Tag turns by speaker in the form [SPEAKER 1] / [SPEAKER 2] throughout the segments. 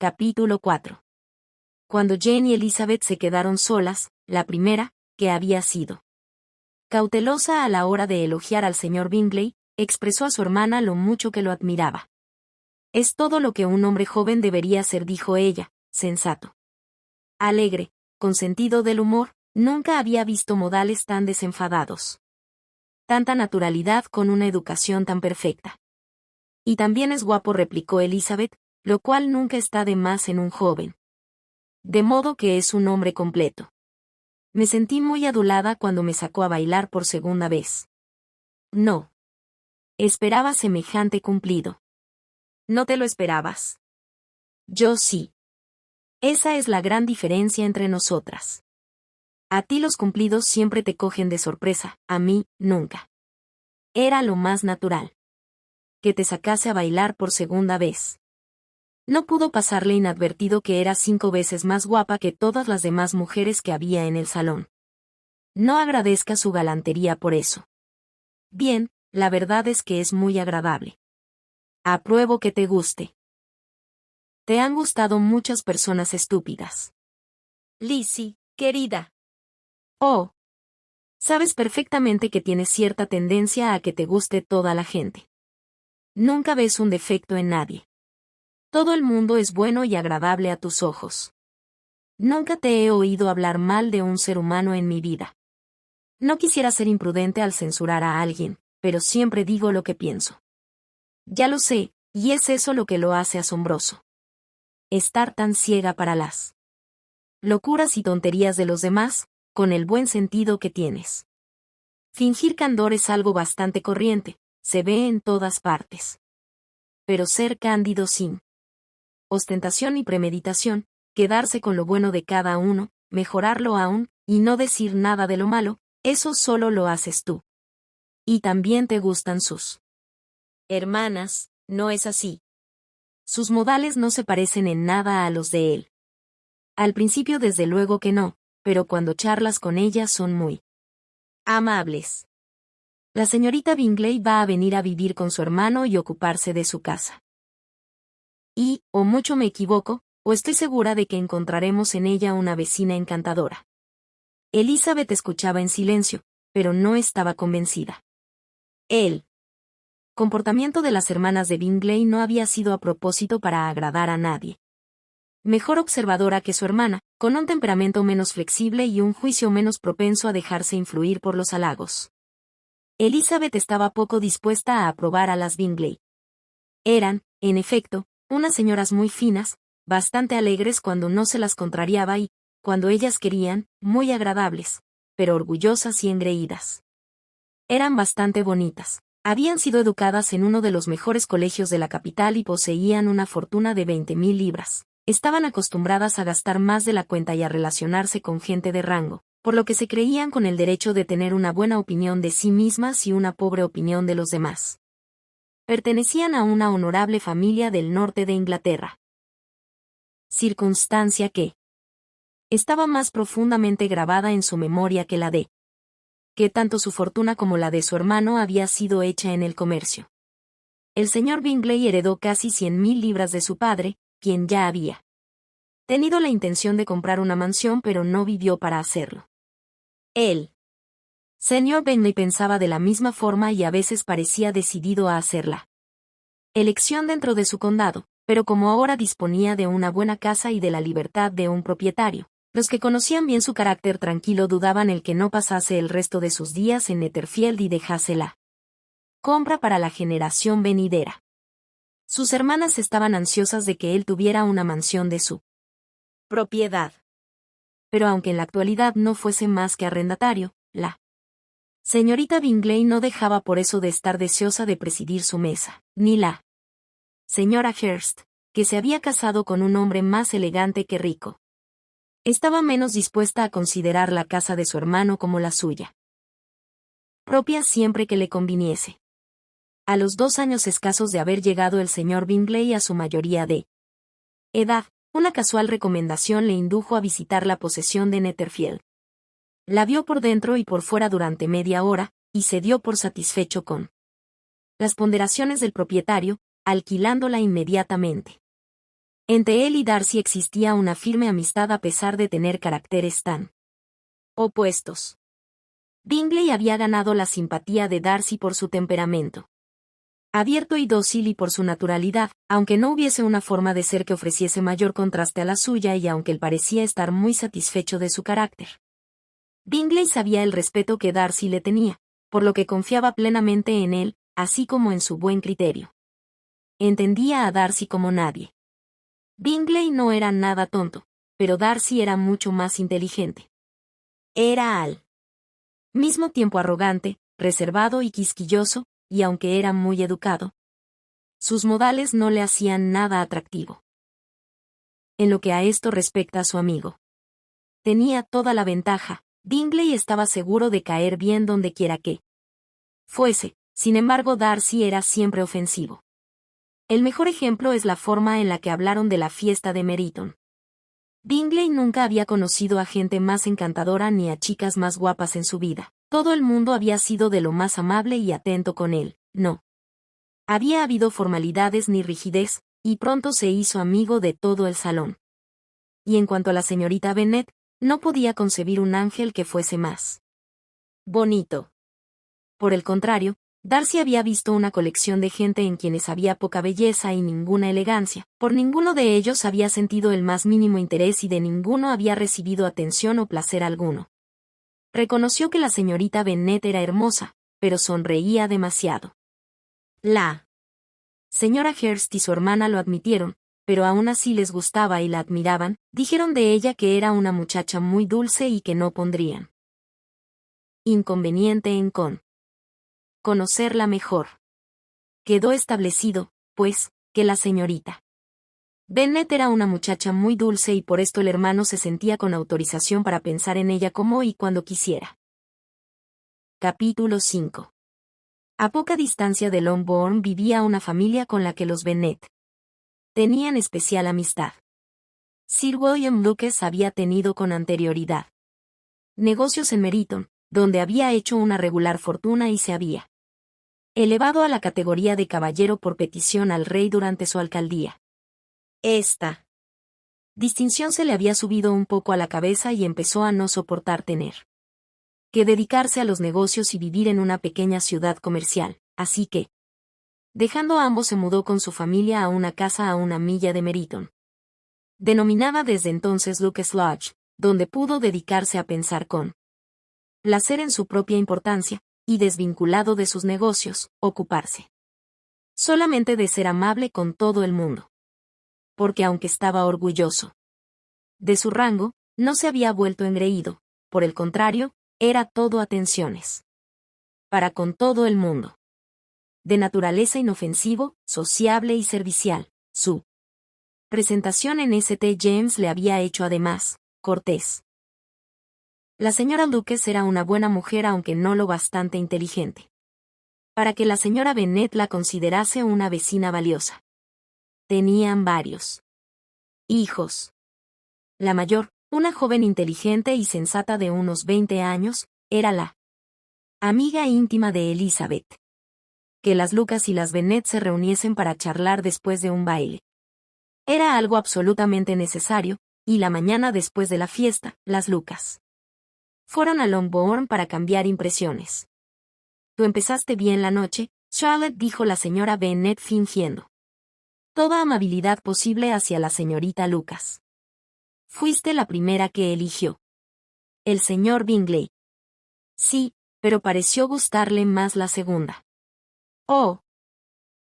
[SPEAKER 1] Capítulo 4. Cuando Jane y Elizabeth se quedaron solas, la primera, que había sido cautelosa a la hora de elogiar al señor Bingley, expresó a su hermana lo mucho que lo admiraba. «Es todo lo que un hombre joven debería ser», dijo ella, sensato, alegre, con sentido del humor. Nunca había visto modales tan desenfadados. Tanta naturalidad con una educación tan perfecta. «Y también es guapo», replicó Elizabeth, lo cual nunca está de más en un joven. «De modo que es un hombre completo». Me sentí muy adulada cuando me sacó a bailar por segunda vez. No. Esperaba semejante cumplido. ¿No te lo esperabas? Yo sí. Esa es la gran diferencia entre nosotras. A ti los cumplidos siempre te cogen de sorpresa, a mí, nunca. Era lo más natural. Que te sacase a bailar por segunda vez. No pudo pasarle inadvertido que era 5 veces más guapa que todas las demás mujeres que había en el salón. No agradezca su galantería por eso. Bien, la verdad es que es muy agradable. Apruebo que te guste. Te han gustado muchas personas estúpidas. Lizzie, querida. Oh. Sabes perfectamente que tienes cierta tendencia a que te guste toda la gente. Nunca ves un defecto en nadie. Todo el mundo es bueno y agradable a tus ojos. Nunca te he oído hablar mal de un ser humano en mi vida. No quisiera ser imprudente al censurar a alguien, pero siempre digo lo que pienso. Ya lo sé, y es eso lo que lo hace asombroso. Estar tan ciega para las locuras y tonterías de los demás, con el buen sentido que tienes. Fingir candor es algo bastante corriente, se ve en todas partes. Pero ser cándido sin ostentación y premeditación, quedarse con lo bueno de cada uno, mejorarlo aún, y no decir nada de lo malo, eso solo lo haces tú. Y también te gustan sus hermanas, ¿no es así? Sus modales no se parecen en nada a los de él. Al principio desde luego que no, pero cuando charlas con ellas son muy amables. La señorita Bingley va a venir a vivir con su hermano y ocuparse de su casa. Y, o mucho me equivoco, o estoy segura de que encontraremos en ella una vecina encantadora. Elizabeth escuchaba en silencio, pero no estaba convencida. El comportamiento de las hermanas de Bingley no había sido a propósito para agradar a nadie. Mejor observadora que su hermana, con un temperamento menos flexible y un juicio menos propenso a dejarse influir por los halagos. Elizabeth estaba poco dispuesta a aprobar a las Bingley. Eran, en efecto, unas señoras muy finas, bastante alegres cuando no se las contrariaba y, cuando ellas querían, muy agradables, pero orgullosas y engreídas. Eran bastante bonitas. Habían sido educadas en uno de los mejores colegios de la capital y poseían una fortuna de 20.000 libras. Estaban acostumbradas a gastar más de la cuenta y a relacionarse con gente de rango, por lo que se creían con el derecho de tener una buena opinión de sí mismas y una pobre opinión de los demás. Pertenecían a una honorable familia del norte de Inglaterra. Circunstancia que estaba más profundamente grabada en su memoria que la de que tanto su fortuna como la de su hermano había sido hecha en el comercio. El señor Bingley heredó casi 100.000 libras de su padre, quien ya había tenido la intención de comprar una mansión pero no vivió para hacerlo. El señor Bingley pensaba de la misma forma y a veces parecía decidido a hacerla elección dentro de su condado, pero como ahora disponía de una buena casa y de la libertad de un propietario, los que conocían bien su carácter tranquilo dudaban el que no pasase el resto de sus días en Netherfield y dejase la compra para la generación venidera. Sus hermanas estaban ansiosas de que él tuviera una mansión de su propiedad. Pero aunque en la actualidad no fuese más que arrendatario, la señorita Bingley no dejaba por eso de estar deseosa de presidir su mesa, ni la señora Hurst, que se había casado con un hombre más elegante que rico. Estaba menos dispuesta a considerar la casa de su hermano como la suya propia siempre que le conviniese. A los 2 años escasos de haber llegado el señor Bingley a su mayoría de edad, una casual recomendación le indujo a visitar la posesión de Netherfield. La vio por dentro y por fuera durante media hora, y se dio por satisfecho con las ponderaciones del propietario, alquilándola inmediatamente. Entre él y Darcy existía una firme amistad a pesar de tener caracteres tan opuestos. Bingley había ganado la simpatía de Darcy por su temperamento abierto y dócil y por su naturalidad, aunque no hubiese una forma de ser que ofreciese mayor contraste a la suya y aunque él parecía estar muy satisfecho de su carácter. Bingley sabía el respeto que Darcy le tenía, por lo que confiaba plenamente en él, así como en su buen criterio. Entendía a Darcy como nadie. Bingley no era nada tonto, pero Darcy era mucho más inteligente. Era al mismo tiempo arrogante, reservado y quisquilloso, y aunque era muy educado, sus modales no le hacían nada atractivo. En lo que a esto respecta a su amigo, tenía toda la ventaja. Bingley estaba seguro de caer bien donde quiera que fuese, sin embargo Darcy era siempre ofensivo. El mejor ejemplo es la forma en la que hablaron de la fiesta de Meryton. Bingley nunca había conocido a gente más encantadora ni a chicas más guapas en su vida. Todo el mundo había sido de lo más amable y atento con él, no había habido formalidades ni rigidez, y pronto se hizo amigo de todo el salón. Y en cuanto a la señorita Bennet, no podía concebir un ángel que fuese más bonito. Por el contrario, Darcy había visto una colección de gente en quienes había poca belleza y ninguna elegancia. Por ninguno de ellos había sentido el más mínimo interés y de ninguno había recibido atención o placer alguno. Reconoció que la señorita Bennet era hermosa, pero sonreía demasiado. La señora Hurst y su hermana lo admitieron, pero aún así les gustaba y la admiraban. Dijeron de ella que era una muchacha muy dulce y que no pondrían inconveniente en conocerla mejor. Quedó establecido, pues, que la señorita Bennet era una muchacha muy dulce y por esto el hermano se sentía con autorización para pensar en ella como y cuando quisiera. Capítulo 5. A poca distancia de Longbourn vivía una familia con la que los Bennet tenían especial amistad. Sir William Lucas había tenido con anterioridad negocios en Meryton, donde había hecho una regular fortuna y se había elevado a la categoría de caballero por petición al rey durante su alcaldía. Esta distinción se le había subido un poco a la cabeza y empezó a no soportar tener que dedicarse a los negocios y vivir en una pequeña ciudad comercial, así que, dejando a ambos se mudó con su familia a una casa a una milla de Meryton, denominada desde entonces Lucas Lodge, donde pudo dedicarse a pensar con placer en su propia importancia, y desvinculado de sus negocios, ocuparse solamente de ser amable con todo el mundo. Porque aunque estaba orgulloso de su rango, no se había vuelto engreído, por el contrario, era todo atenciones para con todo el mundo. De naturaleza inofensivo, sociable y servicial, su presentación en St. James le había hecho además cortés. La señora Lucas era una buena mujer aunque no lo bastante inteligente para que la señora Bennet la considerase una vecina valiosa. Tenían varios hijos. La mayor, una joven inteligente y sensata de unos 20 años, era la amiga íntima de Elizabeth. Que las Lucas y las Bennet se reuniesen para charlar después de un baile era algo absolutamente necesario, y la mañana después de la fiesta, las Lucas fueron a Longbourn para cambiar impresiones. «Tú empezaste bien la noche», Charlotte dijo la señora Bennet fingiendo toda amabilidad posible hacia la señorita Lucas. «Fuiste la primera que eligió el señor Bingley». «Sí, pero pareció gustarle más la segunda». «Oh.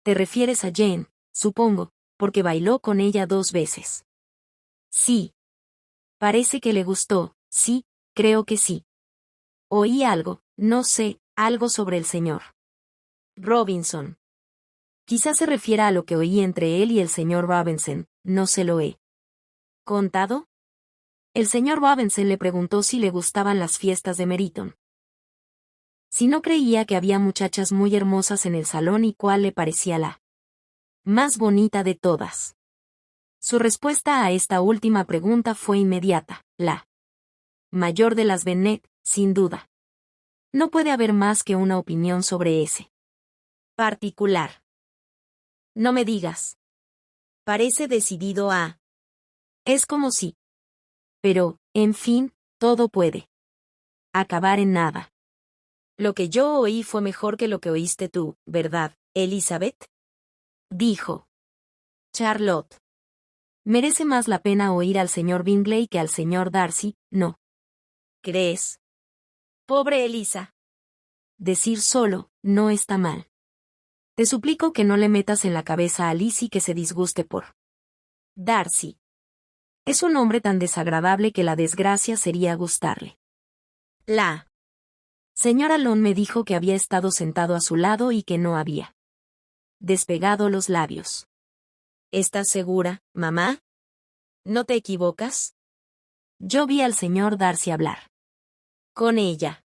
[SPEAKER 1] Te refieres a Jane, supongo, porque bailó con ella 2 veces». «Sí. Parece que le gustó, sí, creo que sí. Oí algo, no sé, algo sobre el señor Robinson. Quizás se refiera a lo que oí entre él y el señor Robinson, no se lo he contado». El señor Robinson le preguntó si le gustaban las fiestas de Meryton. Si no creía que había muchachas muy hermosas en el salón y cuál le parecía la más bonita de todas. Su respuesta a esta última pregunta fue inmediata, la mayor de las Bennet, sin duda. No puede haber más que una opinión sobre ese particular. No me digas. Parece decidido a... Es como si... Pero, en fin, todo puede acabar en nada. Lo que yo oí fue mejor que lo que oíste tú, ¿verdad, Elizabeth? Dijo Charlotte. Merece más la pena oír al señor Bingley que al señor Darcy, ¿no crees? Pobre Elisa. Decir solo, no está mal. Te suplico que no le metas en la cabeza a Lizzie que se disguste por Darcy. Es un hombre tan desagradable que la desgracia sería gustarle. La señora Long me dijo que había estado sentado a su lado y que no había despegado los labios. ¿Estás segura, mamá? ¿No te equivocas? Yo vi al señor Darcy hablar con ella.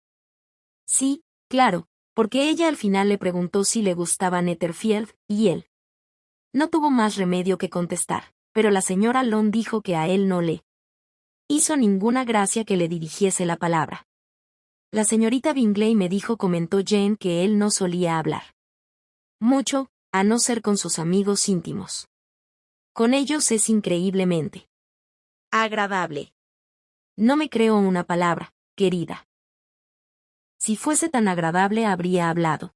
[SPEAKER 1] Sí, claro, porque ella al final le preguntó si le gustaba Netherfield, y él no tuvo más remedio que contestar, pero la señora Long dijo que a él no le hizo ninguna gracia que le dirigiese la palabra. La señorita Bingley me dijo, comentó Jane, que él no solía hablar mucho, a no ser con sus amigos íntimos. Con ellos es increíblemente agradable. No me creo una palabra, querida. Si fuese tan agradable habría hablado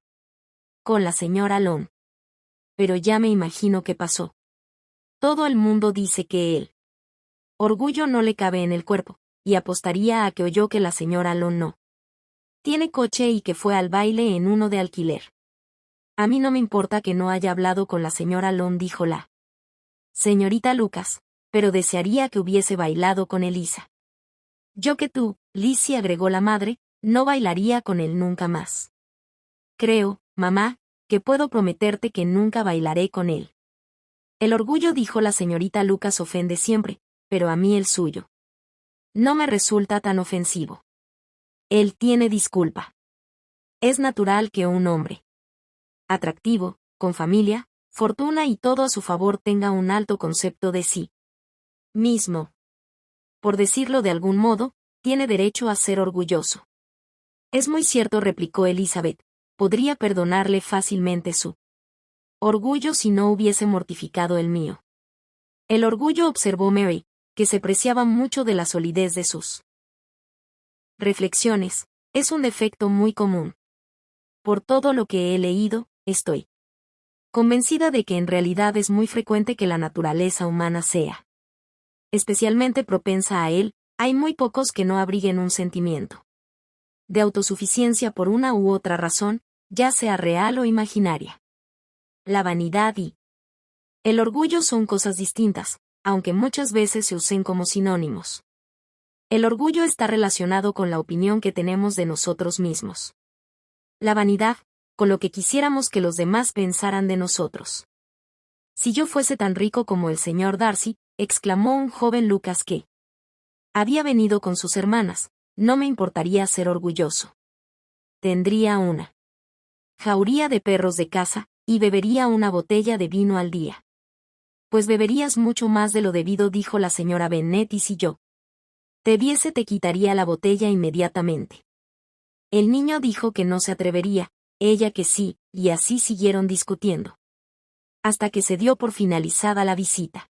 [SPEAKER 1] con la señora Long. Pero ya me imagino qué pasó. Todo el mundo dice que el orgullo no le cabe en el cuerpo, y apostaría a que oyó que la señora Long no tiene coche y que fue al baile en uno de alquiler. A mí no me importa que no haya hablado con la señora Long, dijo la señorita Lucas, pero desearía que hubiese bailado con Elisa. Yo que tú, Lizzie, agregó la madre, no bailaría con él nunca más. Creo, mamá, que puedo prometerte que nunca bailaré con él. El orgullo, dijo la señorita Lucas, ofende siempre, pero a mí el suyo no me resulta tan ofensivo. Él tiene disculpa. Es natural que un hombre atractivo, con familia, fortuna y todo a su favor tenga un alto concepto de sí mismo. Por decirlo de algún modo, tiene derecho a ser orgulloso. Es muy cierto, replicó Elizabeth. Podría perdonarle fácilmente su orgullo si no hubiese mortificado el mío. El orgullo, observó Mary, que se preciaba mucho de la solidez de sus reflexiones, es un defecto muy común. Por todo lo que he leído, estoy convencida de que en realidad es muy frecuente que la naturaleza humana sea especialmente propensa a él. Hay muy pocos que no abriguen un sentimiento de autosuficiencia por una u otra razón, ya sea real o imaginaria. La vanidad y el orgullo son cosas distintas, aunque muchas veces se usen como sinónimos. El orgullo está relacionado con la opinión que tenemos de nosotros mismos. La vanidad, con lo que quisiéramos que los demás pensaran de nosotros. Si yo fuese tan rico como el señor Darcy, exclamó un joven Lucas que había venido con sus hermanas, no me importaría ser orgulloso. Tendría una jauría de perros de caza, y bebería una botella de vino al día. Pues beberías mucho más de lo debido, dijo la señora Bennet, y si yo te viese te quitaría la botella inmediatamente. El niño dijo que no se atrevería, ella que sí, y así siguieron discutiendo. Hasta que se dio por finalizada la visita.